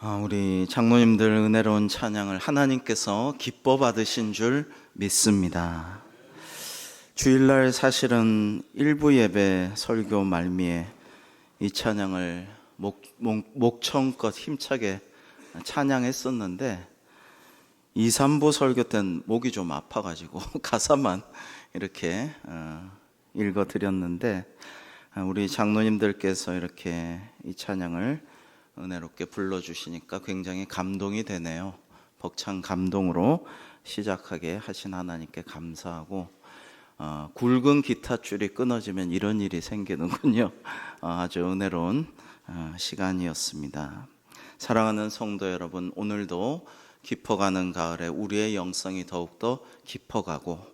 우리 장로님들 은혜로운 찬양을 하나님께서 기뻐 받으신 줄 믿습니다. 주일날 사실은 일부 예배 설교 말미에 이 찬양을 목청껏 힘차게 찬양했었는데 2, 3부 설교 때는 목이 좀 아파가지고 가사만 이렇게 읽어드렸는데 우리 장로님들께서 이렇게 이 찬양을 은혜롭게 불러주시니까 굉장히 감동이 되네요. 벅찬 감동으로 시작하게 하신 하나님께 감사하고 굵은 기타줄이 끊어지면 이런 일이 생기는군요. 아주 은혜로운 시간이었습니다. 사랑하는 성도 여러분, 오늘도 깊어가는 가을에 우리의 영성이 더욱더 깊어가고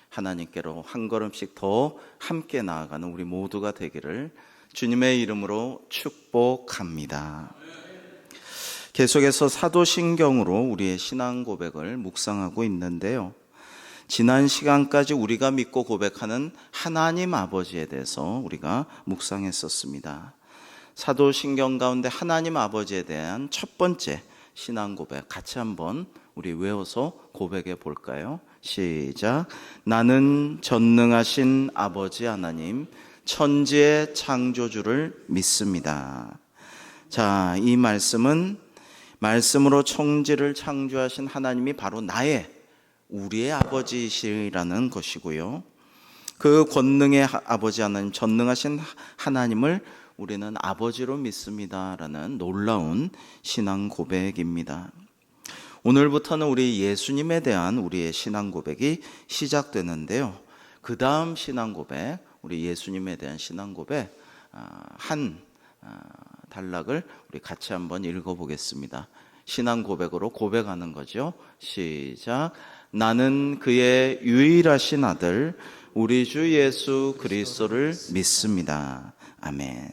하나님께로 한 걸음씩 더 함께 나아가는 우리 모두가 되기를 주님의 이름으로 축복합니다. 계속해서 사도신경으로 우리의 신앙 고백을 묵상하고 있는데요, 지난 시간까지 우리가 믿고 고백하는 하나님 아버지에 대해서 우리가 묵상했었습니다. 사도신경 가운데 하나님 아버지에 대한 첫 번째 신앙 고백 같이 한번 우리 외워서 고백해 볼까요? 시작. 나는 전능하신 아버지 하나님, 천지의 창조주를 믿습니다. 자, 이 말씀은 말씀으로 천지를 창조하신 하나님이 바로 우리의 아버지시라는 것이고요, 그 권능의 아버지 하나님, 전능하신 하나님을 우리는 아버지로 믿습니다라는 놀라운 신앙 고백입니다. 오늘부터는 우리 예수님에 대한 우리의 신앙 고백이 시작되는데요, 그 다음 신앙 고백, 우리 예수님에 대한 신앙 고백 한 단락을 우리 같이 한번 읽어보겠습니다. 신앙 고백으로 고백하는 거죠. 시작. 나는 그의 유일하신 아들 우리 주 예수 그리스도를 믿습니다. 아멘.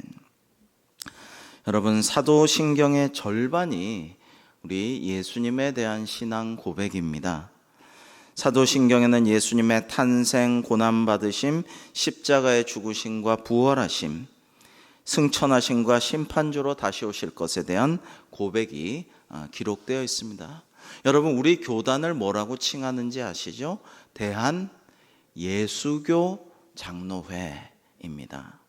여러분, 사도신경의 절반이 우리 예수님에 대한 신앙 고백입니다. 사도신경에는 예수님의 탄생, 고난받으심, 십자가의 죽으심과 부활하심, 승천하심과 심판주로 다시 오실 것에 대한 고백이 기록되어 있습니다. 여러분, 우리 교단을 뭐라고 칭하는지 아시죠? 대한 예수교 장로회입니다.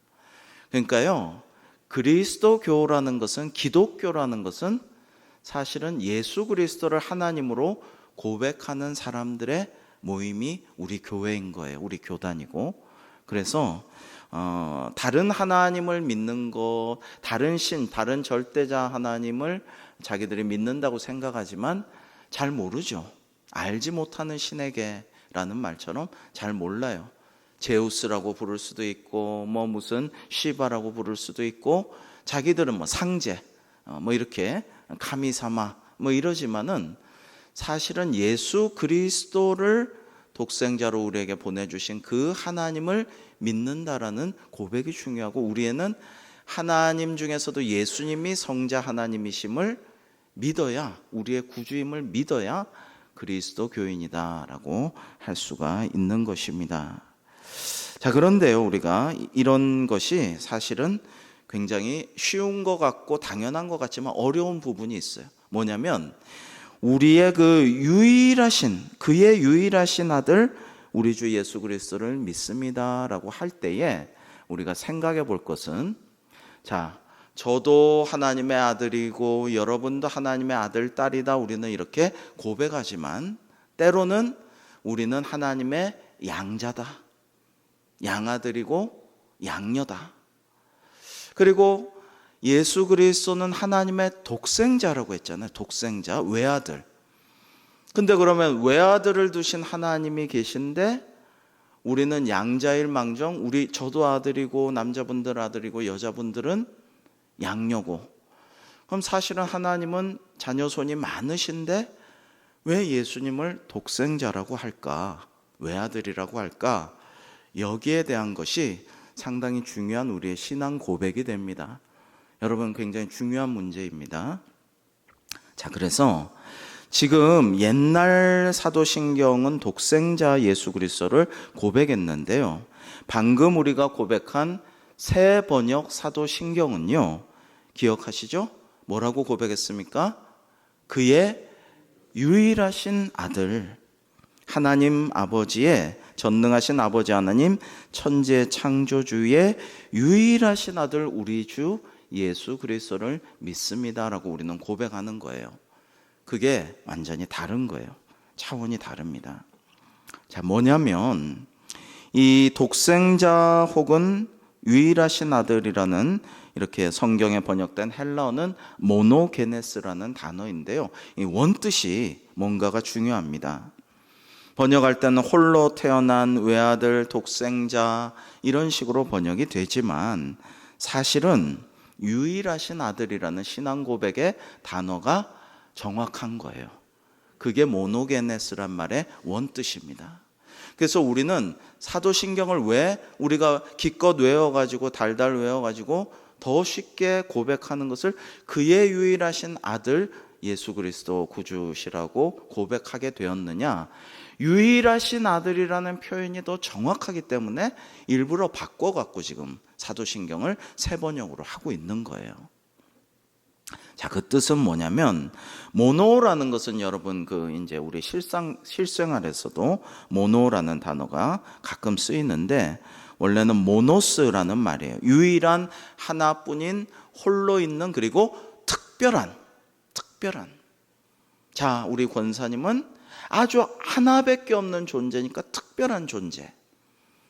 그러니까요, 그리스도교라는 것은, 기독교라는 것은 사실은 예수 그리스도를 하나님으로 고백하는 사람들의 모임이 우리 교회인 거예요. 우리 교단이고. 그래서 다른 하나님을 믿는 것, 다른 신, 다른 절대자 하나님을 자기들이 믿는다고 생각하지만 잘 모르죠. 알지 못하는 신에게라는 말처럼 잘 몰라요. 제우스라고 부를 수도 있고, 무슨 시바라고 부를 수도 있고, 자기들은 상제, 이렇게 카미사마 이러지만은 사실은 예수 그리스도를 독생자로 우리에게 보내주신 그 하나님을 믿는다라는 고백이 중요하고, 우리에는 하나님 중에서도 예수님이 성자 하나님이심을 믿어야, 우리의 구주임을 믿어야 그리스도 교인이다라고 할 수가 있는 것입니다. 자, 그런데요, 우리가 이런 것이 사실은 굉장히 쉬운 것 같고 당연한 것 같지만 어려운 부분이 있어요. 뭐냐면 우리의 그의 유일하신 아들 우리 주 예수 그리스도를 믿습니다라고 할 때에 우리가 생각해 볼 것은, 자, 저도 하나님의 아들이고 여러분도 하나님의 아들, 딸이다, 우리는 이렇게 고백하지만 때로는 우리는 하나님의 양자다, 양아들이고 양녀다. 그리고 예수 그리스도는 하나님의 독생자라고 했잖아요. 독생자, 외아들. 근데 그러면 외아들을 두신 하나님이 계신데 우리는 양자일망정, 저도 아들이고 남자분들 아들이고 여자분들은 양녀고, 그럼 사실은 하나님은 자녀손이 많으신데 왜 예수님을 독생자라고 할까, 외아들이라고 할까? 여기에 대한 것이 상당히 중요한 우리의 신앙 고백이 됩니다. 여러분, 굉장히 중요한 문제입니다. 자, 그래서 지금 옛날 사도신경은 독생자 예수 그리스도를 고백했는데요, 방금 우리가 고백한 새 번역 사도신경은요, 기억하시죠? 뭐라고 고백했습니까? 그의 유일하신 아들, 하나님 아버지의, 전능하신 아버지 하나님 천재 창조주의 유일하신 아들 우리 주 예수 그리스도를 믿습니다라고 우리는 고백하는 거예요. 그게 완전히 다른 거예요. 차원이 다릅니다. 자, 뭐냐면 이 독생자 혹은 유일하신 아들이라는 이렇게 성경에 번역된 헬라어는 모노게네스라는 단어인데요. 이 원뜻이 뭔가가 중요합니다. 번역할 때는 홀로 태어난 외아들, 독생자 이런 식으로 번역이 되지만 사실은 유일하신 아들이라는 신앙 고백의 단어가 정확한 거예요. 그게 모노게네스란 말의 원뜻입니다. 그래서 우리는 사도신경을 왜 우리가 기껏 외워가지고 달달 외워가지고 더 쉽게 고백하는 것을 그의 유일하신 아들 예수 그리스도 구주시라고 고백하게 되었느냐? 유일하신 아들이라는 표현이 더 정확하기 때문에 일부러 바꿔갖고 지금 사도신경을 새 번역으로 하고 있는 거예요. 자, 그 뜻은 뭐냐면 모노라는 것은 여러분 이제 우리 실생활에서도 모노라는 단어가 가끔 쓰이는데 원래는 모노스라는 말이에요. 유일한 하나뿐인 홀로 있는 그리고 특별한. 자, 우리 권사님은 아주 하나밖에 없는 존재니까 특별한 존재.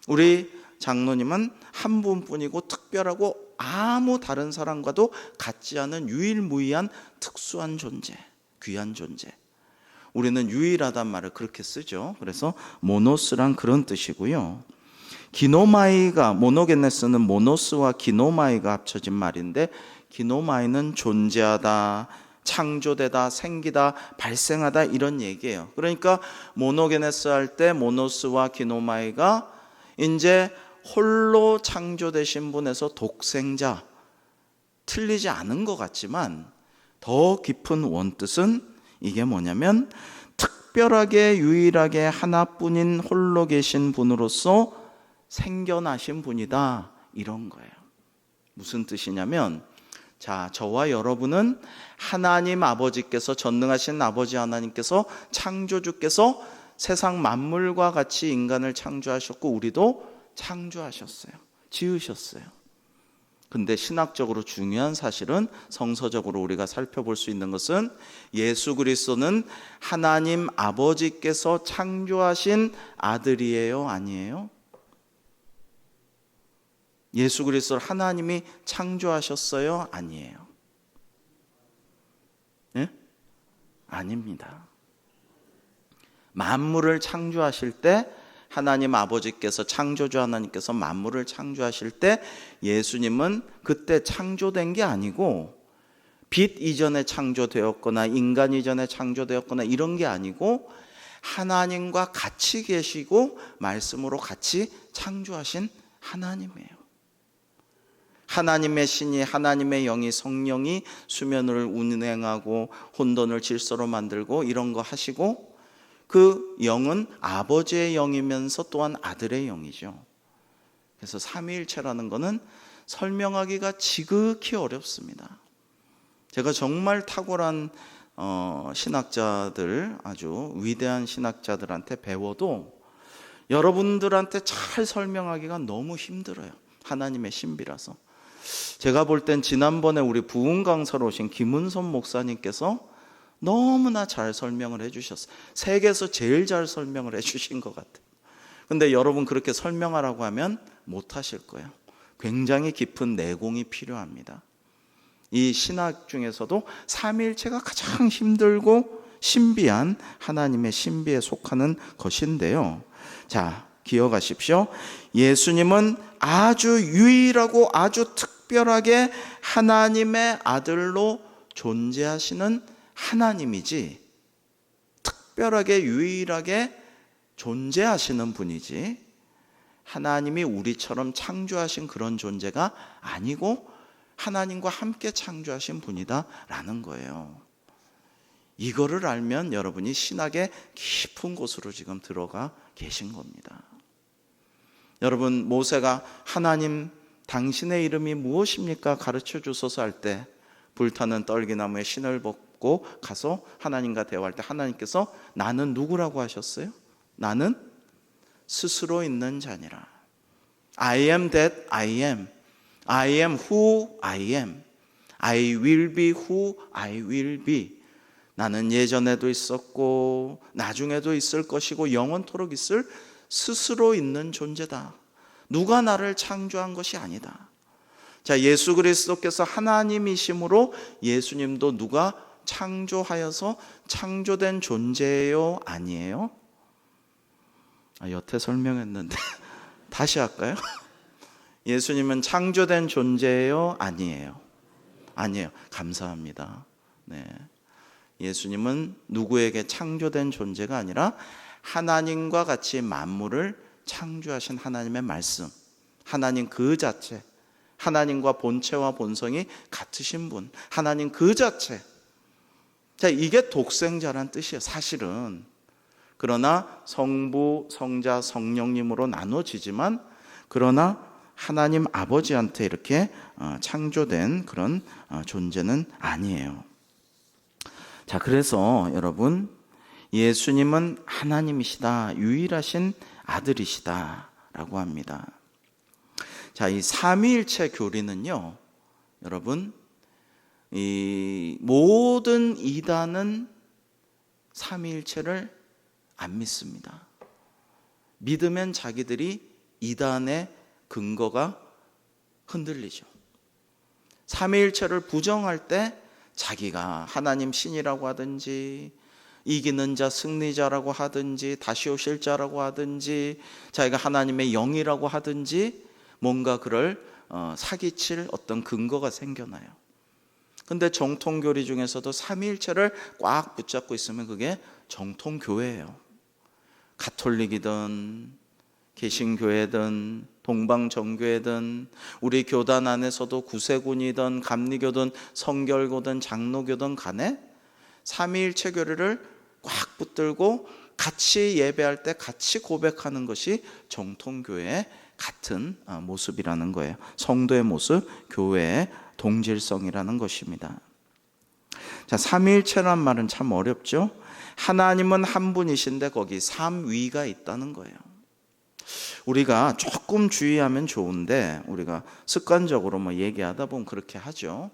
우리 장로님은 한 분뿐이고 특별하고 아무 다른 사람과도 같지 않은 유일무이한 특수한 존재, 귀한 존재. 우리는 유일하단 말을 그렇게 쓰죠. 그래서 모노스란 그런 뜻이고요. 기노마이가, 모노게네스는 모노스와 기노마이가 합쳐진 말인데 기노마이는 존재하다, 창조되다, 생기다, 발생하다 이런 얘기예요. 그러니까 모노게네스 할 때 모노스와 기노마이가 이제 홀로 창조되신 분에서 독생자, 틀리지 않은 것 같지만 더 깊은 원뜻은 이게 뭐냐면 특별하게 유일하게 하나뿐인 홀로 계신 분으로서 생겨나신 분이다 이런 거예요. 무슨 뜻이냐면 자, 저와 여러분은 하나님 아버지께서, 전능하신 아버지 하나님께서, 창조주께서 세상 만물과 같이 인간을 창조하셨고 우리도 창조하셨어요. 지으셨어요. 근데 신학적으로 중요한 사실은, 성서적으로 우리가 살펴볼 수 있는 것은 예수 그리스도는 하나님 아버지께서 창조하신 아들이에요, 아니에요? 예수 그리스도를 하나님이 창조하셨어요? 아니에요? 네? 아닙니다. 만물을 창조하실 때 하나님 아버지께서, 창조주 하나님께서 만물을 창조하실 때 예수님은 그때 창조된 게 아니고 빛 이전에 창조되었거나 인간 이전에 창조되었거나 이런 게 아니고 하나님과 같이 계시고 말씀으로 같이 창조하신 하나님이에요. 하나님의 신이, 하나님의 영이, 성령이 수면을 운행하고 혼돈을 질서로 만들고 이런 거 하시고 그 영은 아버지의 영이면서 또한 아들의 영이죠. 그래서 삼위일체라는 거는 설명하기가 지극히 어렵습니다. 제가 정말 탁월한 신학자들, 아주 위대한 신학자들한테 배워도 여러분들한테 잘 설명하기가 너무 힘들어요. 하나님의 신비라서. 제가 볼 땐 지난번에 우리 부흥 강사로 오신 김은선 목사님께서 너무나 잘 설명을 해주셨어요. 세계에서 제일 잘 설명을 해주신 것 같아요. 근데 여러분 그렇게 설명하라고 하면 못하실 거예요. 굉장히 깊은 내공이 필요합니다. 이 신학 중에서도 삼위일체가 가장 힘들고 신비한 하나님의 신비에 속하는 것인데요. 자, 기억하십시오. 예수님은 아주 유일하고 아주 특별하게 하나님의 아들로 존재하시는 하나님이지, 특별하게 유일하게 존재하시는 분이지 하나님이 우리처럼 창조하신 그런 존재가 아니고 하나님과 함께 창조하신 분이다라는 거예요. 이거를 알면 여러분이 신학의 깊은 곳으로 지금 들어가 계신 겁니다. 여러분, 모세가 하나님 당신의 이름이 무엇입니까? 가르쳐 주소서 할 때 불타는 떨기나무에 신을 벗고 가서 하나님과 대화할 때 하나님께서 나는 누구라고 하셨어요? 나는 스스로 있는 자니라. I am that I am. I am who I am. I will be who I will be. 나는 예전에도 있었고 나중에도 있을 것이고 영원토록 있을 스스로 있는 존재다. 누가 나를 창조한 것이 아니다. 자, 예수 그리스도께서 하나님이심으로 예수님도 누가 창조하여서 창조된 존재예요? 아니에요? 여태 설명했는데 다시 할까요? 예수님은 창조된 존재예요? 아니에요? 아니에요. 감사합니다. 네. 예수님은 누구에게 창조된 존재가 아니라 하나님과 같이 만물을 창조하신 하나님의 말씀, 하나님 그 자체, 하나님과 본체와 본성이 같으신 분, 하나님 그 자체. 자, 이게 독생자란 뜻이에요, 사실은. 그러나 성부, 성자, 성령님으로 나눠지지만 그러나 하나님 아버지한테 이렇게 창조된 그런 존재는 아니에요. 자, 그래서 여러분, 예수님은 하나님이시다, 유일하신 아들이시다 라고 합니다. 자, 이 삼위일체 교리는요, 여러분, 이 모든 이단은 삼위일체를 안 믿습니다. 믿으면 자기들이 이단의 근거가 흔들리죠. 삼위일체를 부정할 때 자기가 하나님 신이라고 하든지 이기는 자 승리자라고 하든지 다시 오실 자라고 하든지 자기가 하나님의 영이라고 하든지 뭔가 그를 사기칠 어떤 근거가 생겨나요. 근데 정통교리 중에서도 삼위일체를 꽉 붙잡고 있으면 그게 정통교회예요. 가톨릭이든 개신교회든 동방정교회든 우리 교단 안에서도 구세군이든 감리교든 성결교든 장로교든 간에 삼위일체 교리를 꽉 붙들고 같이 예배할 때 같이 고백하는 것이 정통교회의 같은 모습이라는 거예요. 성도의 모습, 교회의 동질성이라는 것입니다. 자, 삼위일체란 말은 참 어렵죠. 하나님은 한 분이신데 거기 삼위가 있다는 거예요. 우리가 조금 주의하면 좋은데 우리가 습관적으로 얘기하다 보면 그렇게 하죠.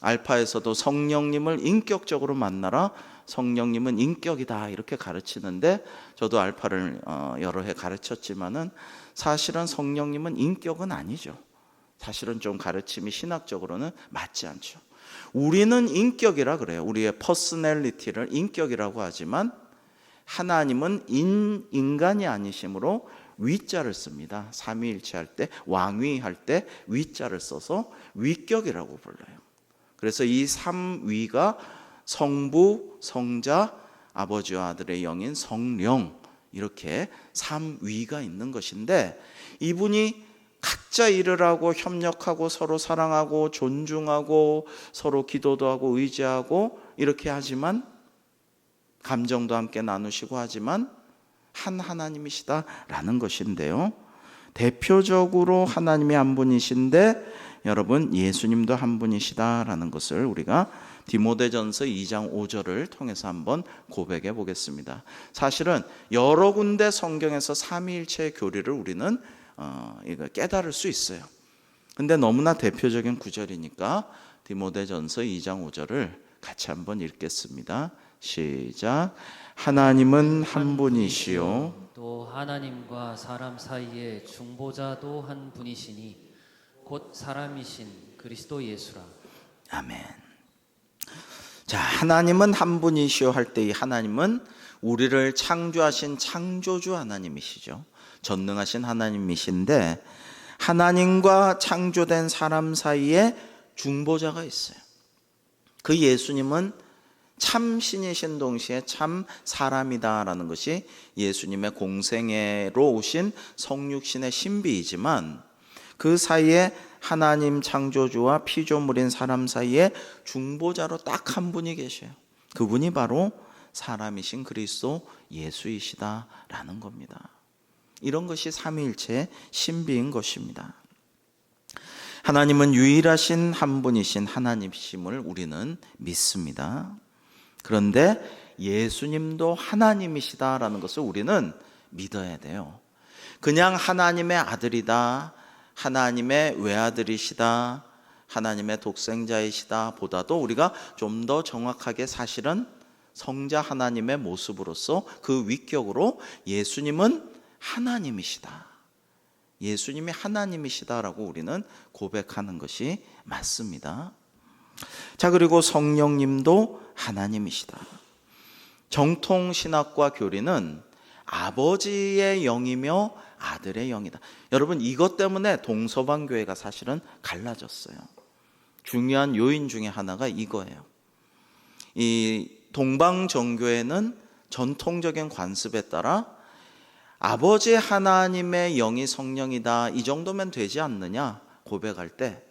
알파에서도 성령님을 인격적으로 만나라, 성령님은 인격이다 이렇게 가르치는데 저도 알파를 여러 해 가르쳤지만은 사실은 성령님은 인격은 아니죠. 사실은 좀 가르침이 신학적으로는 맞지 않죠. 우리는 인격이라 그래요. 우리의 퍼스널리티를 인격이라고 하지만 하나님은 인간이 아니심으로 위자를 씁니다. 삼위일체 할 때, 왕위 할 때 위자를 써서 위격이라고 불러요. 그래서 이 삼위가 성부, 성자, 아버지와 아들의 영인 성령 이렇게 삼위가 있는 것인데 이분이 각자 일을 하고 협력하고 서로 사랑하고 존중하고 서로 기도도 하고 의지하고 이렇게 하지만 감정도 함께 나누시고 하지만 한 하나님이시다라는 것인데요. 대표적으로 하나님이 한 분이신데 여러분 예수님도 한 분이시다라는 것을 우리가 디모데전서 2장 5절을 통해서 한번 고백해 보겠습니다. 사실은 여러 군데 성경에서 삼위일체의 교리를 우리는 깨달을 수 있어요. 근데 너무나 대표적인 구절이니까 디모데전서 2장 5절을 같이 한번 읽겠습니다. 시작. 하나님은 한 분이시요 또 하나님과 사람 사이의 중보자도 한 분이시니 곧 사람이신 그리스도 예수라. 아멘. 자, 하나님은 한 분이시요 할 때 이 하나님은 우리를 창조하신 창조주 하나님이시죠. 전능하신 하나님이신데 하나님과 창조된 사람 사이에 중보자가 있어요. 그 예수님은 참 신이신 동시에 참 사람이다라는 것이 예수님의 공생애로 오신 성육신의 신비이지만 그 사이에 하나님 창조주와 피조물인 사람 사이에 중보자로 딱 한 분이 계셔요. 그분이 바로 사람이신 그리스도 예수이시다라는 겁니다. 이런 것이 삼위일체의 신비인 것입니다. 하나님은 유일하신 한 분이신 하나님이심을 우리는 믿습니다. 그런데 예수님도 하나님이시다라는 것을 우리는 믿어야 돼요. 그냥 하나님의 아들이다, 하나님의 외아들이시다, 하나님의 독생자이시다 보다도 우리가 좀 더 정확하게 사실은 성자 하나님의 모습으로서 그 위격으로 예수님은 하나님이시다, 예수님이 하나님이시다라고 우리는 고백하는 것이 맞습니다. 자, 그리고 성령님도 하나님이시다. 정통 신학과 교리는 아버지의 영이며 아들의 영이다. 여러분, 이것 때문에 동서방교회가 사실은 갈라졌어요. 중요한 요인 중에 하나가 이거예요. 이 동방정교회는 전통적인 관습에 따라 아버지 하나님의 영이 성령이다, 이 정도면 되지 않느냐 고백할 때,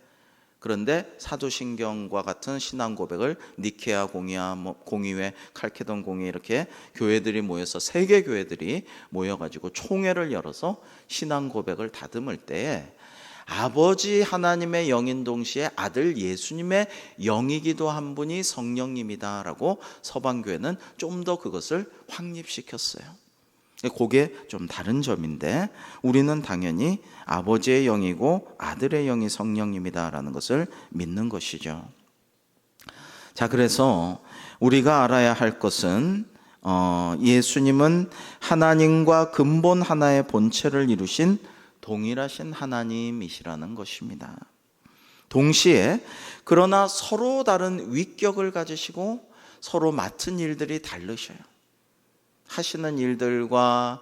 그런데 사도신경과 같은 신앙 고백을 니케아 공의회, 칼케돈 공의회 이렇게 교회들이 모여서 세계 교회들이 모여가지고 총회를 열어서 신앙 고백을 다듬을 때에 아버지 하나님의 영인 동시에 아들 예수님의 영이기도 한 분이 성령님이다라고 서방교회는 좀 더 그것을 확립시켰어요. 그게 좀 다른 점인데 우리는 당연히 아버지의 영이고 아들의 영이 성령님이다라는 것을 믿는 것이죠. 자, 그래서 우리가 알아야 할 것은 예수님은 하나님과 근본 하나의 본체를 이루신 동일하신 하나님이시라는 것입니다. 동시에 그러나 서로 다른 위격을 가지시고 서로 맡은 일들이 다르셔요. 하시는 일들과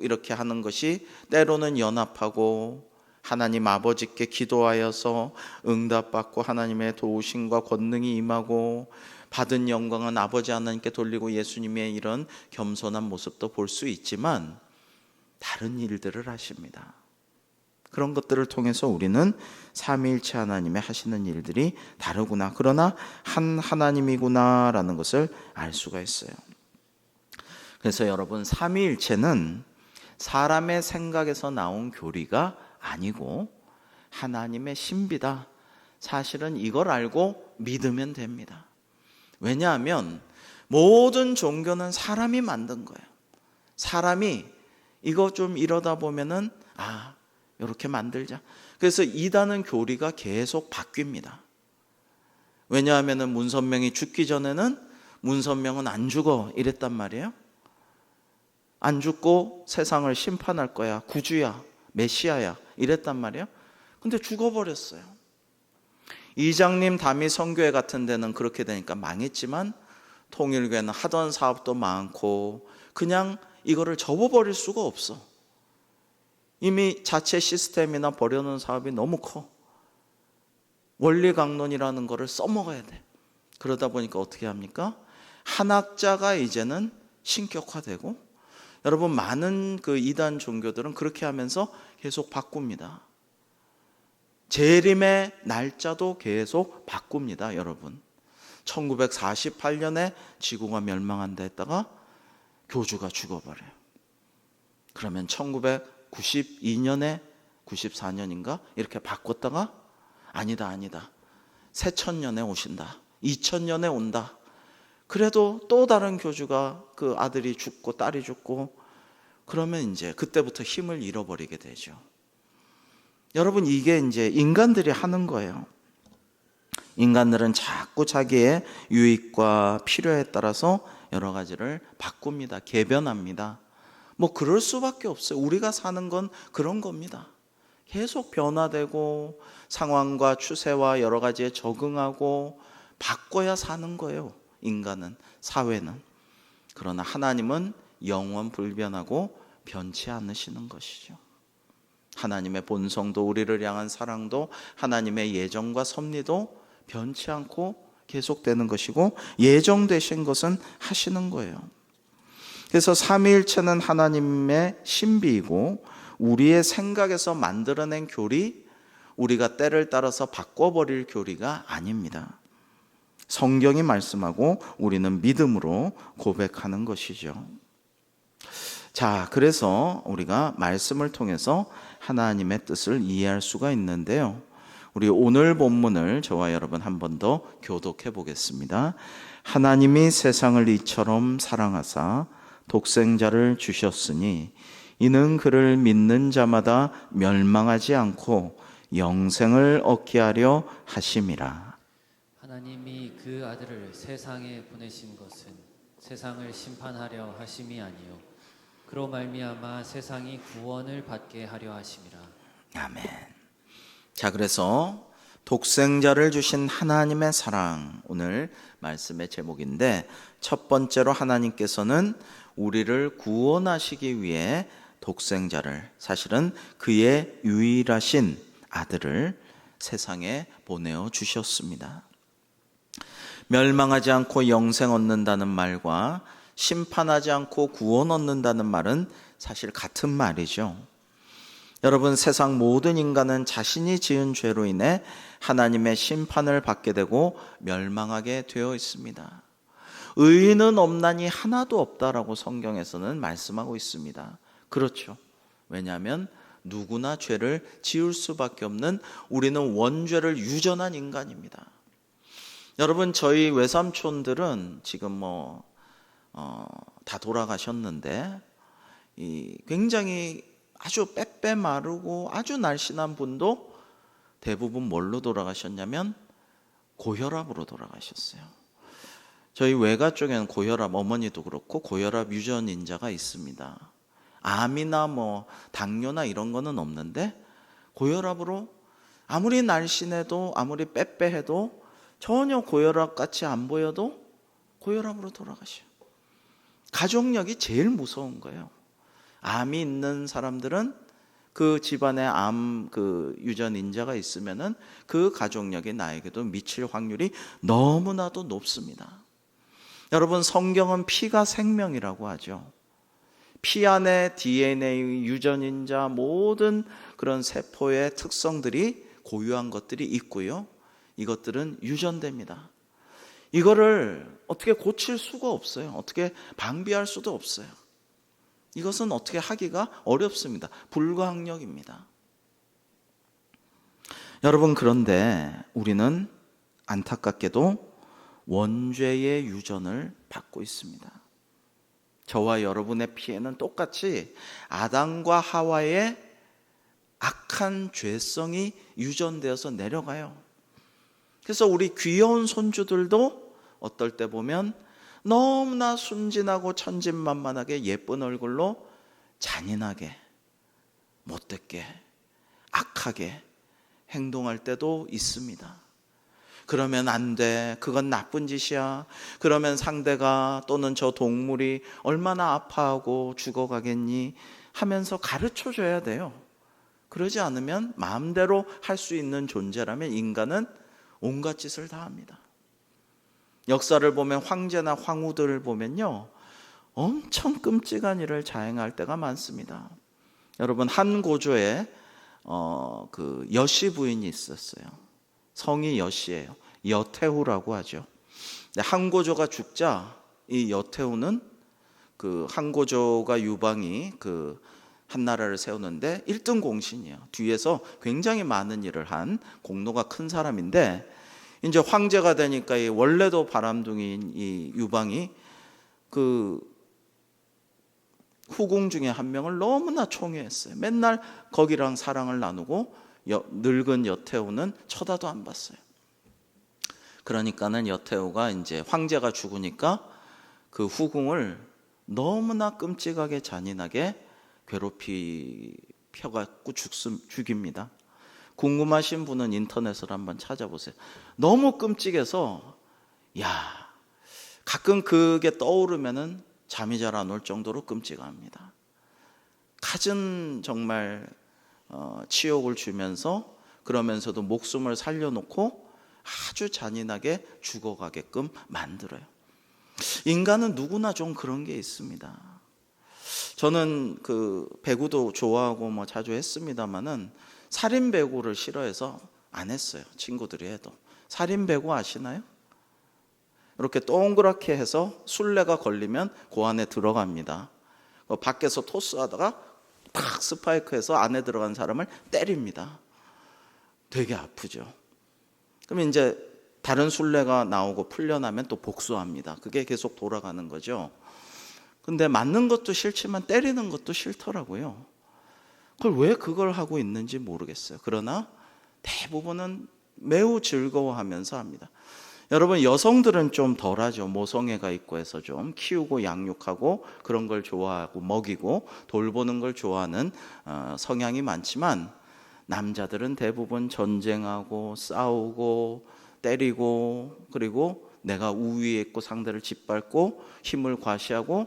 이렇게 하는 것이 때로는 연합하고 하나님 아버지께 기도하여서 응답받고 하나님의 도우심과 권능이 임하고 받은 영광은 아버지 하나님께 돌리고 예수님의 이런 겸손한 모습도 볼 수 있지만 다른 일들을 하십니다. 그런 것들을 통해서 우리는 삼위일체 하나님의 하시는 일들이 다르구나, 그러나 한 하나님이구나라는 것을 알 수가 있어요. 그래서 여러분, 삼위일체는 사람의 생각에서 나온 교리가 아니고 하나님의 신비다. 사실은 이걸 알고 믿으면 됩니다. 왜냐하면 모든 종교는 사람이 만든 거예요. 사람이 이거 좀 이러다 보면은 이렇게 만들자. 그래서 이단은 교리가 계속 바뀝니다. 왜냐하면 문선명이 죽기 전에는 문선명은 안 죽어 이랬단 말이에요. 안 죽고 세상을 심판할 거야, 구주야, 메시아야 이랬단 말이에요. 근데 죽어버렸어요. 이장님 담임 선교회 같은 데는 그렇게 되니까 망했지만 통일교회는 하던 사업도 많고 그냥 이거를 접어버릴 수가 없어. 이미 자체 시스템이나 버려놓은 사업이 너무 커. 원리강론이라는 거를 써먹어야 돼. 그러다 보니까 어떻게 합니까? 한학자가 이제는 신격화되고, 여러분 많은 그 이단 종교들은 그렇게 하면서 계속 바꿉니다. 재림의 날짜도 계속 바꿉니다. 여러분 1948년에 지구가 멸망한다 했다가 교주가 죽어버려요. 그러면 1992년에 94년인가 이렇게 바꿨다가 아니다 새천년에 오신다, 2000년에 온다. 그래도 또 다른 교주가 그 아들이 죽고 딸이 죽고 그러면 이제 그때부터 힘을 잃어버리게 되죠. 여러분, 이게 이제 인간들이 하는 거예요. 인간들은 자꾸 자기의 유익과 필요에 따라서 여러 가지를 바꿉니다. 개변합니다. 뭐 그럴 수밖에 없어요. 우리가 사는 건 그런 겁니다. 계속 변화되고 상황과 추세와 여러 가지에 적응하고 바꿔야 사는 거예요. 인간은, 사회는. 그러나 하나님은 영원 불변하고 변치 않으시는 것이죠. 하나님의 본성도 우리를 향한 사랑도 하나님의 예정과 섭리도 변치 않고 계속되는 것이고 예정되신 것은 하시는 거예요. 그래서 삼위일체는 하나님의 신비이고 우리의 생각에서 만들어낸 교리, 우리가 때를 따라서 바꿔버릴 교리가 아닙니다. 성경이 말씀하고 우리는 믿음으로 고백하는 것이죠. 자, 그래서 우리가 말씀을 통해서 하나님의 뜻을 이해할 수가 있는데요. 우리 오늘 본문을 저와 여러분 한 번 더 교독해 보겠습니다. 하나님이 세상을 이처럼 사랑하사 독생자를 주셨으니 이는 그를 믿는 자마다 멸망하지 않고 영생을 얻게 하려 하심이라. 하나님이 그 아들을 세상에 보내신 것은 세상을 심판하려 하심이 아니요 그로 말미암아 세상이 구원을 받게 하려 하심이라. 아멘. 자, 그래서 독생자를 주신 하나님의 사랑, 오늘 말씀의 제목인데, 첫 번째로 하나님께서는 우리를 구원하시기 위해 독생자를, 사실은 그의 유일하신 아들을 세상에 보내어 주셨습니다. 멸망하지 않고 영생 얻는다는 말과 심판하지 않고 구원 얻는다는 말은 사실 같은 말이죠. 여러분, 세상 모든 인간은 자신이 지은 죄로 인해 하나님의 심판을 받게 되고 멸망하게 되어 있습니다. 의인은 없나니 하나도 없다라고 성경에서는 말씀하고 있습니다. 그렇죠. 왜냐하면 누구나 죄를 지을 수밖에 없는, 우리는 원죄를 유전한 인간입니다. 여러분, 저희 외삼촌들은 지금 다 돌아가셨는데, 굉장히 아주 빼빼 마르고 아주 날씬한 분도 대부분 뭘로 돌아가셨냐면 고혈압으로 돌아가셨어요. 저희 외가 쪽에는 고혈압, 어머니도 그렇고 고혈압 유전인자가 있습니다. 암이나 당뇨나 이런 거는 없는데 고혈압으로 아무리 날씬해도 아무리 빼빼해도 전혀 고혈압 같이 안 보여도 고혈압으로 돌아가셔요. 가족력이 제일 무서운 거예요. 암이 있는 사람들은 그 집안에 암 유전인자가 있으면은 그 가족력이 나에게도 미칠 확률이 너무나도 높습니다. 여러분, 성경은 피가 생명이라고 하죠. 피 안에 DNA, 유전인자, 모든 그런 세포의 특성들이 고유한 것들이 있고요. 이것들은 유전됩니다. 이거를 어떻게 고칠 수가 없어요. 어떻게 방비할 수도 없어요. 이것은 어떻게 하기가 어렵습니다. 불가항력입니다. 여러분, 그런데 우리는 안타깝게도 원죄의 유전을 받고 있습니다. 저와 여러분의 피에는 똑같이 아담과 하와의 악한 죄성이 유전되어서 내려가요. 그래서 우리 귀여운 손주들도 어떨 때 보면 너무나 순진하고 천진만만하게 예쁜 얼굴로 잔인하게, 못되게, 악하게 행동할 때도 있습니다. 그러면 안 돼, 그건 나쁜 짓이야, 그러면 상대가 또는 저 동물이 얼마나 아파하고 죽어가겠니 하면서 가르쳐줘야 돼요. 그러지 않으면 마음대로 할 수 있는 존재라면 인간은 온갖 짓을 다 합니다. 역사를 보면 황제나 황후들을 보면요, 엄청 끔찍한 일을 자행할 때가 많습니다. 여러분, 한 고조에 그 여시 부인이 있었어요. 성이 여시예요. 여태후라고 하죠. 한 고조가 죽자 이 여태후는 그 한 고조가 유방이 그 한 나라를 세우는데 1등 공신이에요. 뒤에서 굉장히 많은 일을 한 공로가 큰 사람인데, 이제 황제가 되니까 이 원래도 바람둥이인 이 유방이 그 후궁 중에 한 명을 너무나 총애했어요. 맨날 거기랑 사랑을 나누고 늙은 여태후는 쳐다도 안 봤어요. 그러니까는 여태후가 이제 황제가 죽으니까 그 후궁을 너무나 끔찍하게 잔인하게 괴롭혀갖고 죽입니다. 궁금하신 분은 인터넷을 한번 찾아보세요. 너무 끔찍해서 가끔 그게 떠오르면은 잠이 잘 안 올 정도로 끔찍합니다. 갖은 정말 치욕을 주면서, 그러면서도 목숨을 살려놓고 아주 잔인하게 죽어가게끔 만들어요. 인간은 누구나 좀 그런 게 있습니다. 저는 그 배구도 좋아하고 자주 했습니다만은 살인 배구를 싫어해서 안 했어요. 친구들이 해도. 살인 배구 아시나요? 이렇게 동그랗게 해서 술래가 걸리면 그 안에 들어갑니다. 밖에서 토스하다가 탁 스파이크해서 안에 들어간 사람을 때립니다. 되게 아프죠. 그러면 이제 다른 순례가 나오고 풀려나면 또 복수합니다. 그게 계속 돌아가는 거죠. 근데 맞는 것도 싫지만 때리는 것도 싫더라고요. 그걸 하고 있는지 모르겠어요. 그러나 대부분은 매우 즐거워하면서 합니다. 여러분, 여성들은 좀 덜하죠. 모성애가 있고 해서 좀 키우고 양육하고 그런 걸 좋아하고 먹이고 돌보는 걸 좋아하는 성향이 많지만, 남자들은 대부분 전쟁하고 싸우고 때리고, 그리고 내가 우위에 있고 상대를 짓밟고 힘을 과시하고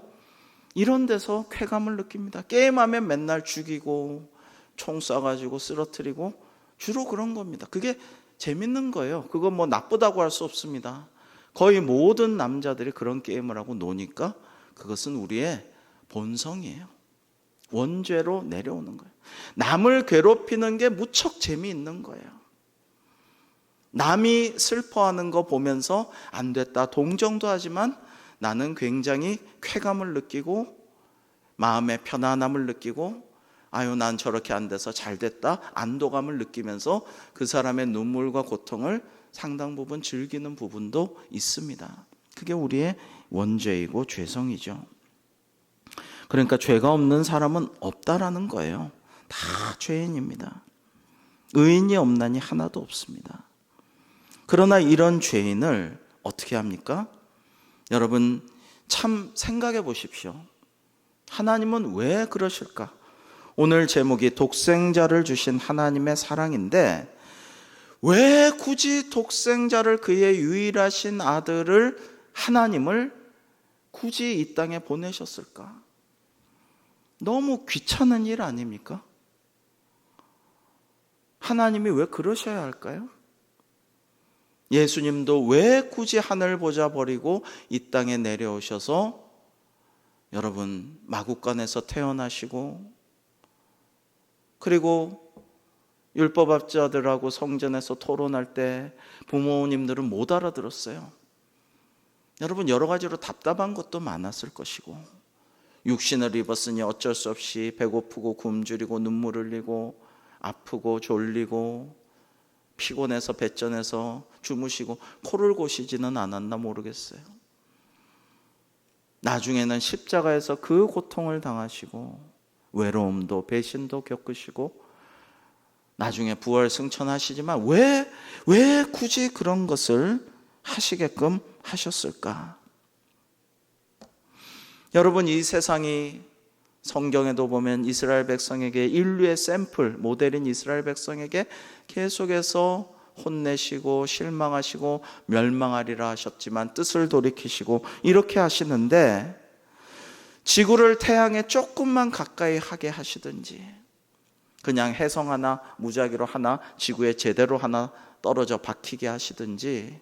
이런 데서 쾌감을 느낍니다. 게임하면 맨날 죽이고 총 쏴가지고 쓰러뜨리고 주로 그런 겁니다. 그게 재밌는 거예요. 그건 뭐 나쁘다고 할 수 없습니다. 거의 모든 남자들이 그런 게임을 하고 노니까 그것은 우리의 본성이에요. 원죄로 내려오는 거예요. 남을 괴롭히는 게 무척 재미있는 거예요. 남이 슬퍼하는 거 보면서 안 됐다 동정도 하지만 나는 굉장히 쾌감을 느끼고 마음의 편안함을 느끼고, 아유 난 저렇게 안 돼서 잘 됐다 안도감을 느끼면서 그 사람의 눈물과 고통을 상당 부분 즐기는 부분도 있습니다. 그게 우리의 원죄이고 죄성이죠. 그러니까 죄가 없는 사람은 없다라는 거예요. 다 죄인입니다. 의인이 없나니 하나도 없습니다. 그러나 이런 죄인을 어떻게 합니까? 여러분 참 생각해 보십시오. 하나님은 왜 그러실까? 오늘 제목이 독생자를 주신 하나님의 사랑인데, 왜 굳이 독생자를, 그의 유일하신 아들을, 하나님을 굳이 이 땅에 보내셨을까? 너무 귀찮은 일 아닙니까? 하나님이 왜 그러셔야 할까요? 예수님도 왜 굳이 하늘 보좌 버리고 이 땅에 내려오셔서 여러분 마구간에서 태어나시고, 그리고 율법학자들하고 성전에서 토론할 때 부모님들은 못 알아들었어요. 여러분 여러 가지로 답답한 것도 많았을 것이고, 육신을 입었으니 어쩔 수 없이 배고프고 굶주리고 눈물 흘리고 아프고 졸리고 피곤해서 배전해서 주무시고 코를 고시지는 않았나 모르겠어요. 나중에는 십자가에서 그 고통을 당하시고 외로움도 배신도 겪으시고 나중에 부활 승천하시지만 왜 굳이 그런 것을 하시게끔 하셨을까? 여러분 이 세상이 성경에도 보면 이스라엘 백성에게, 인류의 샘플 모델인 이스라엘 백성에게 계속해서 혼내시고 실망하시고 멸망하리라 하셨지만 뜻을 돌이키시고 이렇게 하시는데, 지구를 태양에 조금만 가까이 하게 하시든지, 그냥 해성 하나 무작위로 하나 지구에 제대로 하나 떨어져 박히게 하시든지,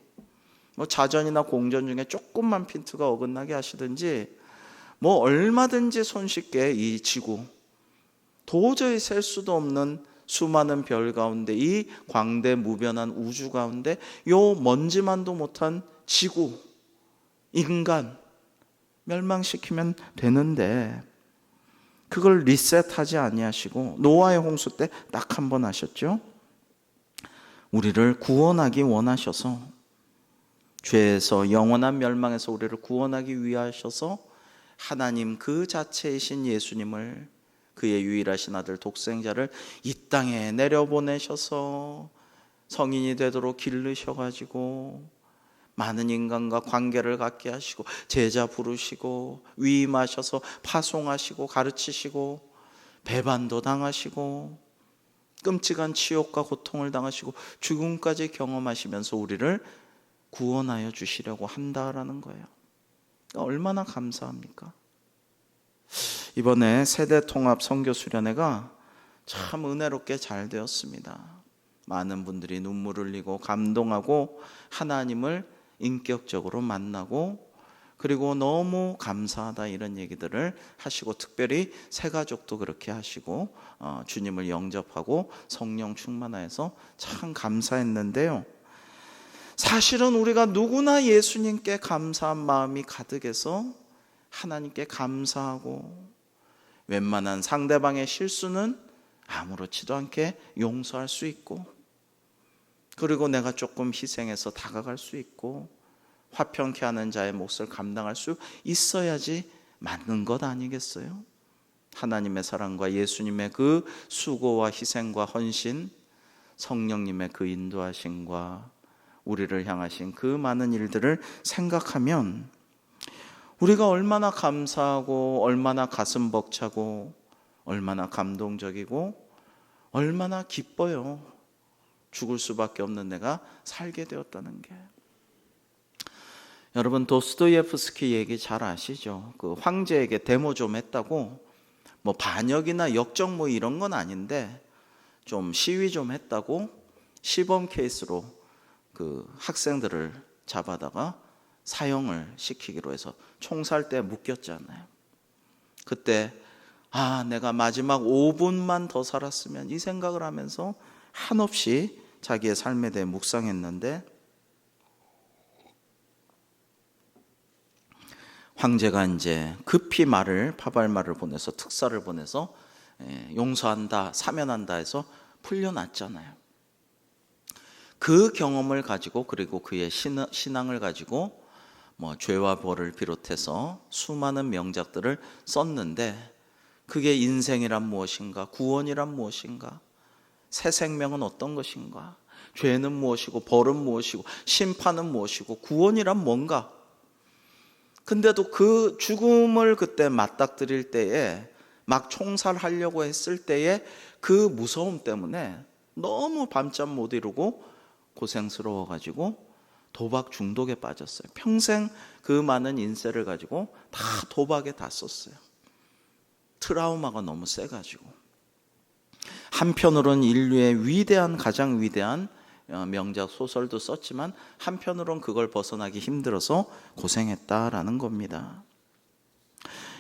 뭐 자전이나 공전 중에 조금만 핀트가 어긋나게 하시든지, 뭐 얼마든지 손쉽게 이 지구, 도저히 셀 수도 없는 수많은 별 가운데, 이 광대무변한 우주 가운데 요 먼지만도 못한 지구, 인간 멸망시키면 되는데 그걸 리셋하지 아니하시고 노아의 홍수 때 딱 한 번 하셨죠. 우리를 구원하기 원하셔서, 죄에서 영원한 멸망에서 우리를 구원하기 위하셔서 하나님 그 자체이신 예수님을, 그의 유일하신 아들 독생자를 이 땅에 내려보내셔서 성인이 되도록 기르셔가지고 많은 인간과 관계를 갖게 하시고 제자 부르시고 위임하셔서 파송하시고 가르치시고 배반도 당하시고 끔찍한 치욕과 고통을 당하시고 죽음까지 경험하시면서 우리를 구원하여 주시려고 한다라는 거예요. 얼마나 감사합니까? 이번에 세대통합 선교 수련회가 참 은혜롭게 잘 되었습니다. 많은 분들이 눈물 흘리고 감동하고 하나님을 인격적으로 만나고, 그리고 너무 감사하다 이런 얘기들을 하시고, 특별히 새 가족도 그렇게 하시고 주님을 영접하고 성령 충만하여서 참 감사했는데요. 사실은 우리가 누구나 예수님께 감사한 마음이 가득해서 하나님께 감사하고, 웬만한 상대방의 실수는 아무렇지도 않게 용서할 수 있고, 그리고 내가 조금 희생해서 다가갈 수 있고 화평케 하는 자의 몫을 감당할 수 있어야지 맞는 것 아니겠어요? 하나님의 사랑과 예수님의 그 수고와 희생과 헌신, 성령님의 그 인도하심과 우리를 향하신 그 많은 일들을 생각하면 우리가 얼마나 감사하고 얼마나 가슴 벅차고 얼마나 감동적이고 얼마나 기뻐요. 죽을 수밖에 없는 내가 살게 되었다는 게. 여러분, 도스토예프스키 얘기 잘 아시죠? 그 황제에게 데모 좀 했다고, 뭐 반역이나 역적 뭐 이런 건 아닌데 좀 시위 좀 했다고 시범 케이스로 그 학생들을 잡아다가 사형을 시키기로 해서 총살 때 묶였잖아요. 그때 내가 마지막 5분만 더 살았으면, 이 생각을 하면서 한없이 자기의 삶에 대해 묵상했는데, 황제가 이제 급히 파발말을 보내서 특사를 보내서 용서한다, 사면한다 해서 풀려났잖아요. 그 경험을 가지고, 그리고 그의 신앙을 가지고 뭐 죄와 벌을 비롯해서 수많은 명작들을 썼는데, 그게 인생이란 무엇인가, 구원이란 무엇인가, 새 생명은 어떤 것인가, 죄는 무엇이고 벌은 무엇이고 심판은 무엇이고 구원이란 뭔가. 근데도 그 죽음을 그때 맞닥뜨릴 때에, 막 총살하려고 했을 때에 그 무서움 때문에 너무 밤잠 못 이루고 고생스러워가지고 도박 중독에 빠졌어요. 평생 그 많은 인세를 가지고 다 도박에 다 썼어요. 트라우마가 너무 세가지고. 한편으로는 인류의 가장 위대한 명작 소설도 썼지만, 한편으로는 그걸 벗어나기 힘들어서 고생했다라는 겁니다.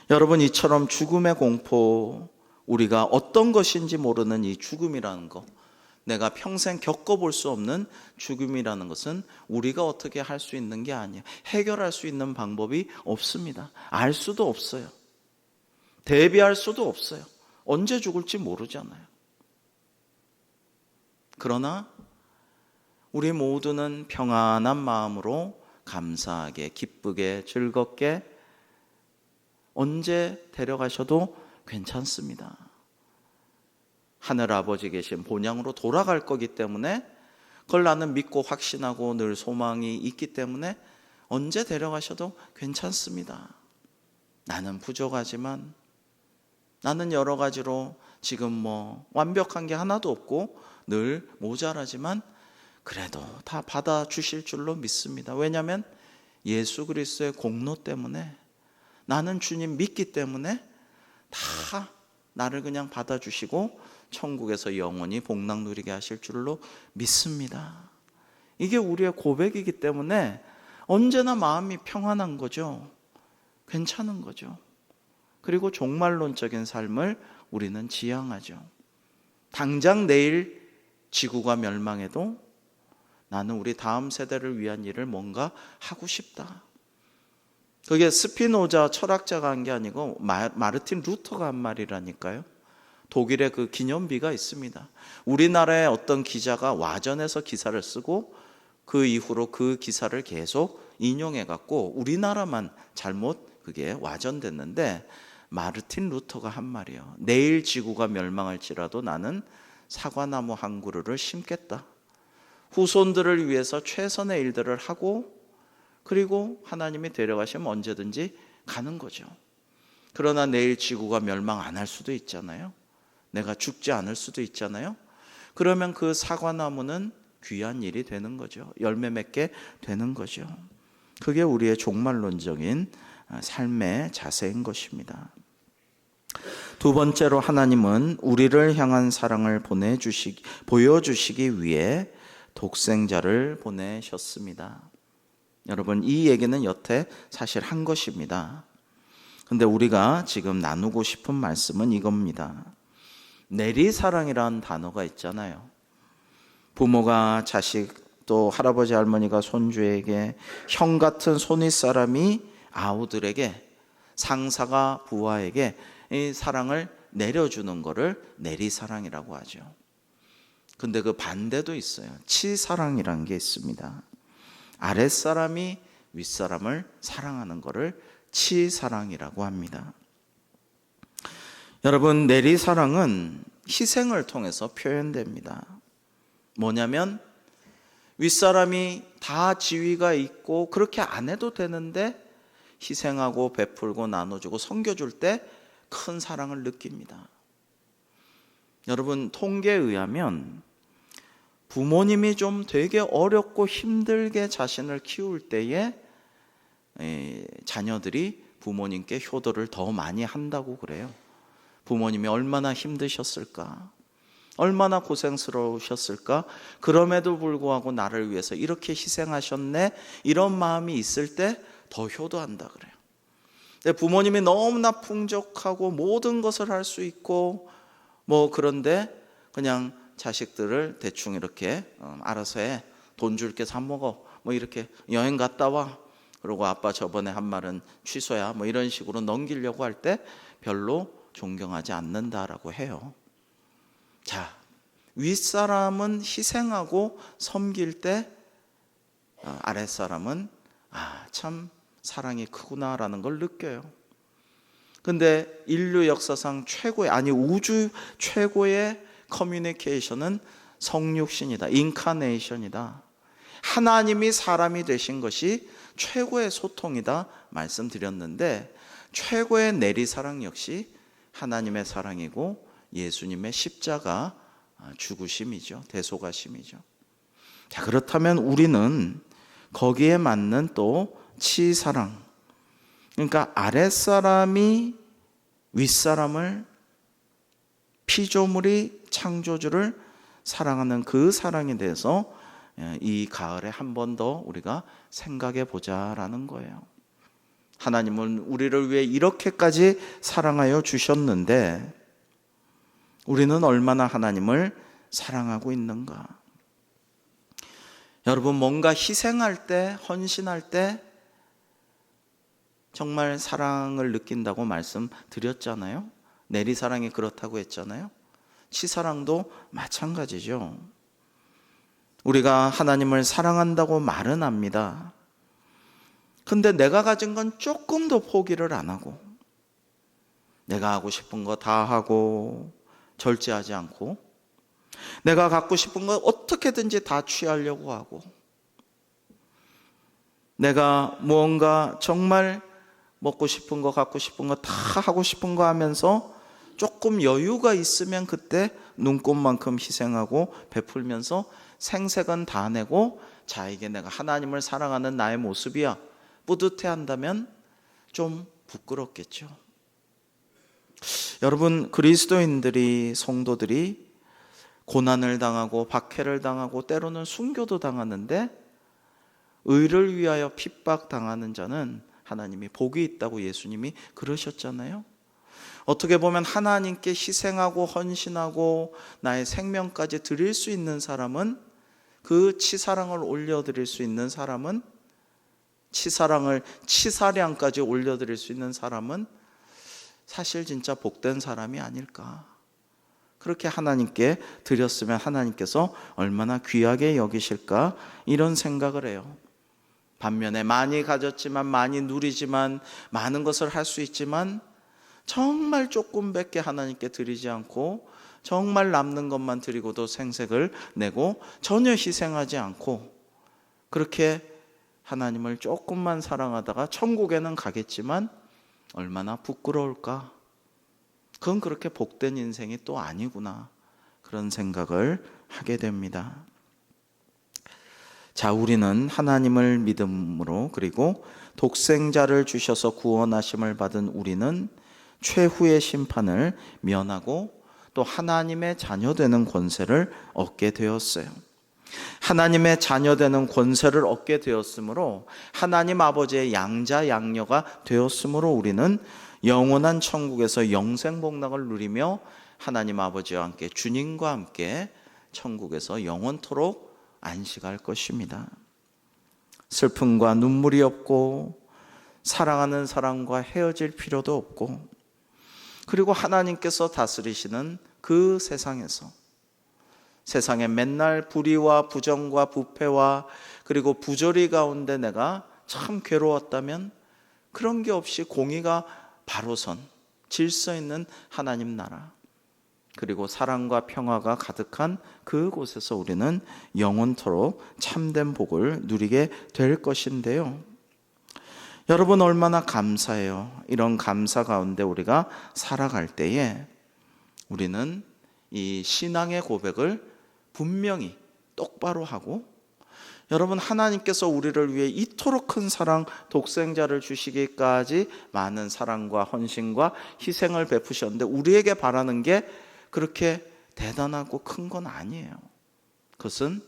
여러분, 이처럼 죽음의 공포, 우리가 어떤 것인지 모르는 이 죽음이라는 거, 내가 평생 겪어볼 수 없는 죽음이라는 것은 우리가 어떻게 할 수 있는 게 아니에요. 해결할 수 있는 방법이 없습니다. 알 수도 없어요. 대비할 수도 없어요. 언제 죽을지 모르잖아요. 그러나 우리 모두는 평안한 마음으로 감사하게, 기쁘게, 즐겁게 언제 데려가셔도 괜찮습니다. 하늘 아버지 계신 본향으로 돌아갈 거기 때문에, 그걸 나는 믿고 확신하고 늘 소망이 있기 때문에 언제 데려가셔도 괜찮습니다. 나는 부족하지만, 나는 여러 가지로 지금 뭐 완벽한 게 하나도 없고 늘 모자라지만, 그래도 다 받아주실 줄로 믿습니다. 왜냐하면 예수 그리스도의 공로 때문에, 나는 주님 믿기 때문에 다 나를 그냥 받아주시고 천국에서 영원히 복락 누리게 하실 줄로 믿습니다. 이게 우리의 고백이기 때문에 언제나 마음이 평안한 거죠. 괜찮은 거죠. 그리고 종말론적인 삶을 우리는 지향하죠. 당장 내일 지구가 멸망해도 나는 우리 다음 세대를 위한 일을 뭔가 하고 싶다. 그게 스피노자 철학자가 한 게 아니고 마르틴 루터가 한 말이라니까요. 독일의 그 기념비가 있습니다. 우리나라의 어떤 기자가 와전에서 기사를 쓰고 그 이후로 그 기사를 계속 인용해갖고 우리나라만 잘못 그게 와전됐는데, 마르틴 루터가 한 말이에요. 내일 지구가 멸망할지라도 나는 사과나무 한 그루를 심겠다. 후손들을 위해서 최선의 일들을 하고, 그리고 하나님이 데려가시면 언제든지 가는 거죠. 그러나 내일 지구가 멸망 안 할 수도 있잖아요. 내가 죽지 않을 수도 있잖아요. 그러면 그 사과나무는 귀한 일이 되는 거죠. 열매 맺게 되는 거죠. 그게 우리의 종말론적인 삶의 자세인 것입니다. 두 번째로, 하나님은 우리를 향한 사랑을 보여주시기 위해 독생자를 보내셨습니다. 여러분, 이 얘기는 여태 사실 한 것입니다. 근데 우리가 지금 나누고 싶은 말씀은 이겁니다. 내리사랑이라는 단어가 있잖아요. 부모가 자식, 또 할아버지 할머니가 손주에게, 형 같은 손윗사람이 아우들에게, 상사가 부하에게 이 사랑을 내려주는 것을 내리사랑이라고 하죠. 근데 그 반대도 있어요. 치사랑이라는 게 있습니다. 아랫사람이 윗사람을 사랑하는 것을 치사랑이라고 합니다. 여러분, 내리사랑은 희생을 통해서 표현됩니다. 뭐냐면 윗사람이 다 지위가 있고 그렇게 안 해도 되는데 희생하고 베풀고 나눠주고 섬겨줄 때 큰 사랑을 느낍니다. 여러분, 통계에 의하면 부모님이 좀 되게 어렵고 힘들게 자신을 키울 때에 자녀들이 부모님께 효도를 더 많이 한다고 그래요. 부모님이 얼마나 힘드셨을까, 얼마나 고생스러우셨을까, 그럼에도 불구하고 나를 위해서 이렇게 희생하셨네, 이런 마음이 있을 때 더 효도한다 그래요. 근데 부모님이 너무나 풍족하고 모든 것을 할 수 있고 그런데 그냥 자식들을 대충 이렇게 알아서 해, 돈 줄게 사 먹어, 이렇게 여행 갔다 와, 그리고 아빠 저번에 한 말은 취소야, 이런 식으로 넘기려고 할 때 별로 존경하지 않는다라고 해요. 자, 윗사람은 희생하고 섬길 때 아랫사람은 참 사랑이 크구나라는 걸 느껴요. 근데 인류 역사상 최고의, 아니 우주 최고의 커뮤니케이션은 성육신이다, 인카네이션이다. 하나님이 사람이 되신 것이 최고의 소통이다 말씀드렸는데, 최고의 내리사랑 역시 하나님의 사랑이고 예수님의 십자가 죽으심이죠. 대속하심이죠. 자, 그렇다면 우리는 거기에 맞는 또 치사랑, 그러니까 아랫사람이 윗사람을, 피조물이 창조주를 사랑하는 그 사랑에 대해서 이 가을에 한 번 더 우리가 생각해 보자라는 거예요. 하나님은 우리를 위해 이렇게까지 사랑하여 주셨는데 우리는 얼마나 하나님을 사랑하고 있는가? 여러분, 뭔가 희생할 때, 헌신할 때 정말 사랑을 느낀다고 말씀드렸잖아요. 내리사랑이 그렇다고 했잖아요. 치사랑도 마찬가지죠. 우리가 하나님을 사랑한다고 말은 합니다. 근데 내가 가진 건 조금 더 포기를 안 하고, 내가 하고 싶은 거 다 하고 절제하지 않고, 내가 갖고 싶은 거 어떻게든지 다 취하려고 하고, 내가 무언가 정말 먹고 싶은 거, 갖고 싶은 거 다 하고 싶은 거 하면서 조금 여유가 있으면 그때 눈꽃만큼 희생하고 베풀면서 생색은 다 내고, 자, 이게 내가 하나님을 사랑하는 나의 모습이야, 뿌듯해 한다면 좀 부끄럽겠죠. 여러분, 그리스도인들이, 성도들이 고난을 당하고 박해를 당하고 때로는 순교도 당하는데 의를 위하여 핍박당하는 자는 하나님이 복이 있다고 예수님이 그러셨잖아요. 어떻게 보면 하나님께 희생하고 헌신하고 나의 생명까지 드릴 수 있는 사람은, 그 치사랑을 올려드릴 수 있는 사람은, 치사량까지 올려드릴 수 있는 사람은 사실 진짜 복된 사람이 아닐까. 그렇게 하나님께 드렸으면 하나님께서 얼마나 귀하게 여기실까, 이런 생각을 해요. 반면에 많이 가졌지만, 많이 누리지만, 많은 것을 할 수 있지만 정말 조금밖에 하나님께 드리지 않고 정말 남는 것만 드리고도 생색을 내고 전혀 희생하지 않고 그렇게 하나님을 조금만 사랑하다가 천국에는 가겠지만 얼마나 부끄러울까. 그건 그렇게 복된 인생이 또 아니구나, 그런 생각을 하게 됩니다. 자, 우리는 하나님을 믿음으로, 그리고 독생자를 주셔서 구원하심을 받은 우리는 최후의 심판을 면하고 또 하나님의 자녀되는 권세를 얻게 되었어요. 하나님의 자녀되는 권세를 얻게 되었으므로, 하나님 아버지의 양자 양녀가 되었으므로 우리는 영원한 천국에서 영생복락을 누리며 하나님 아버지와 함께, 주님과 함께 천국에서 영원토록 안식할 것입니다. 슬픔과 눈물이 없고 사랑하는 사람과 헤어질 필요도 없고, 그리고 하나님께서 다스리시는 그 세상에서 세상에 맨날 불의와 부정과 부패와 그리고 부조리 가운데 내가 참 괴로웠다면 그런 게 없이 공의가 바로 선 질서 있는 하나님 나라, 그리고 사랑과 평화가 가득한 그곳에서 우리는 영원토록 참된 복을 누리게 될 것인데요. 여러분, 얼마나 감사해요. 이런 감사 가운데 우리가 살아갈 때에 우리는 이 신앙의 고백을 분명히 똑바로 하고, 여러분, 하나님께서 우리를 위해 이토록 큰 사랑, 독생자를 주시기까지 많은 사랑과 헌신과 희생을 베푸셨는데 우리에게 바라는 게 그렇게 대단하고 큰 건 아니에요. 그것은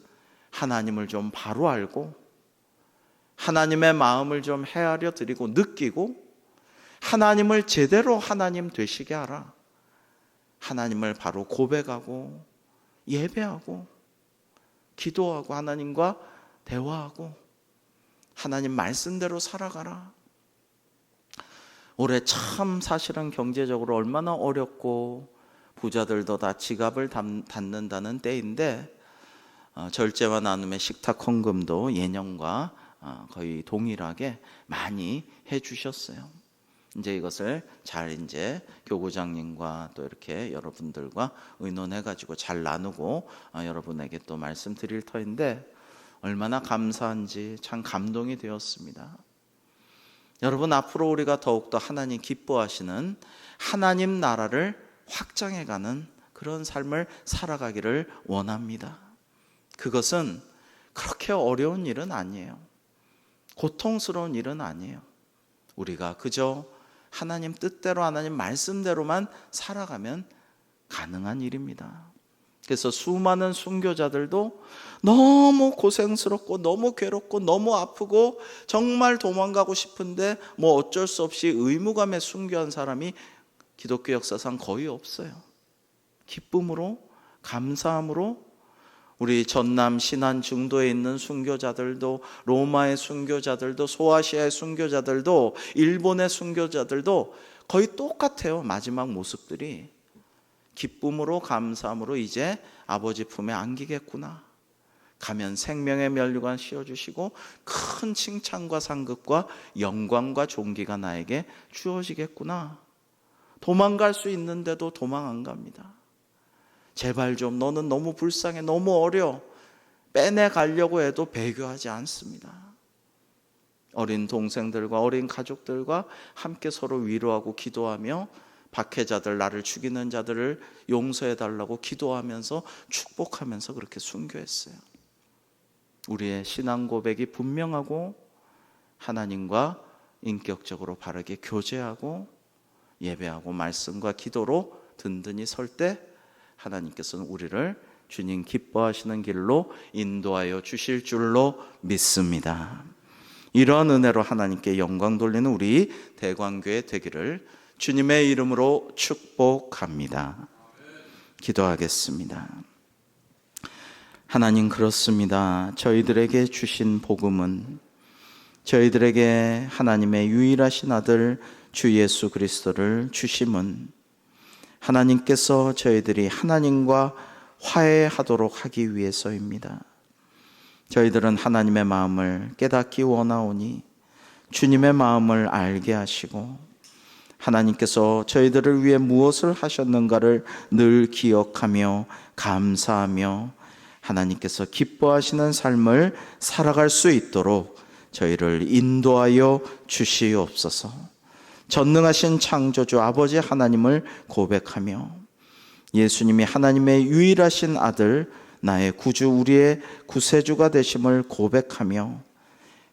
하나님을 좀 바로 알고 하나님의 마음을 좀 헤아려 드리고 느끼고 하나님을 제대로 하나님 되시게 하라. 하나님을 바로 고백하고 예배하고 기도하고 하나님과 대화하고 하나님 말씀대로 살아가라. 올해 참 사실은 경제적으로 얼마나 어렵고 부자들도 다 지갑을 닫는다는 때인데 절제와 나눔의 식탁 헌금도 예년과 거의 동일하게 많이 해주셨어요. 이제 이것을 잘 이제 교구장님과 또 이렇게 여러분들과 의논해가지고 잘 나누고 여러분에게 또 말씀드릴 터인데 얼마나 감사한지 참 감동이 되었습니다. 여러분, 앞으로 우리가 더욱더 하나님 기뻐하시는 하나님 나라를 확장해가는 그런 삶을 살아가기를 원합니다. 그것은 그렇게 어려운 일은 아니에요. 고통스러운 일은 아니에요. 우리가 그저 하나님 뜻대로 하나님 말씀대로만 살아가면 가능한 일입니다. 그래서 수많은 순교자들도 너무 고생스럽고 너무 괴롭고 너무 아프고 정말 도망가고 싶은데 뭐 어쩔 수 없이 의무감에 순교한 사람이 기독교 역사상 거의 없어요. 기쁨으로, 감사함으로 우리 전남 신안 중도에 있는 순교자들도, 로마의 순교자들도, 소아시아의 순교자들도, 일본의 순교자들도 거의 똑같아요. 마지막 모습들이 기쁨으로, 감사함으로 이제 아버지 품에 안기겠구나, 가면 생명의 면류관 씌워주시고 큰 칭찬과 상급과 영광과 존귀가 나에게 주어지겠구나. 도망갈 수 있는데도 도망 안 갑니다. 제발 좀, 너는 너무 불쌍해, 너무 어려, 빼내가려고 해도 배교하지 않습니다. 어린 동생들과 어린 가족들과 함께 서로 위로하고 기도하며 박해자들, 나를 죽이는 자들을 용서해달라고 기도하면서 축복하면서 그렇게 순교했어요. 우리의 신앙 고백이 분명하고 하나님과 인격적으로 바르게 교제하고 예배하고 말씀과 기도로 든든히 설 때 하나님께서는 우리를 주님 기뻐하시는 길로 인도하여 주실 줄로 믿습니다. 이러한 은혜로 하나님께 영광 돌리는 우리 대광교회 되기를 주님의 이름으로 축복합니다. 기도하겠습니다. 하나님, 그렇습니다. 저희들에게 주신 복음은 저희들에게 하나님의 유일하신 아들 주 예수 그리스도를 주심은 하나님께서 저희들이 하나님과 화해하도록 하기 위해서입니다. 저희들은 하나님의 마음을 깨닫기 원하오니 주님의 마음을 알게 하시고 하나님께서 저희들을 위해 무엇을 하셨는가를 늘 기억하며 감사하며 하나님께서 기뻐하시는 삶을 살아갈 수 있도록 저희를 인도하여 주시옵소서. 전능하신 창조주 아버지 하나님을 고백하며 예수님이 하나님의 유일하신 아들, 나의 구주, 우리의 구세주가 되심을 고백하며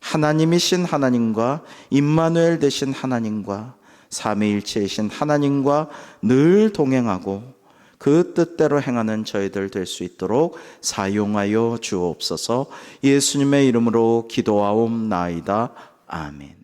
하나님이신 하나님과 임마누엘 되신 하나님과 삼위일체이신 하나님과 늘 동행하고 그 뜻대로 행하는 저희들 될 수 있도록 사용하여 주옵소서. 예수님의 이름으로 기도하옵나이다. 아멘.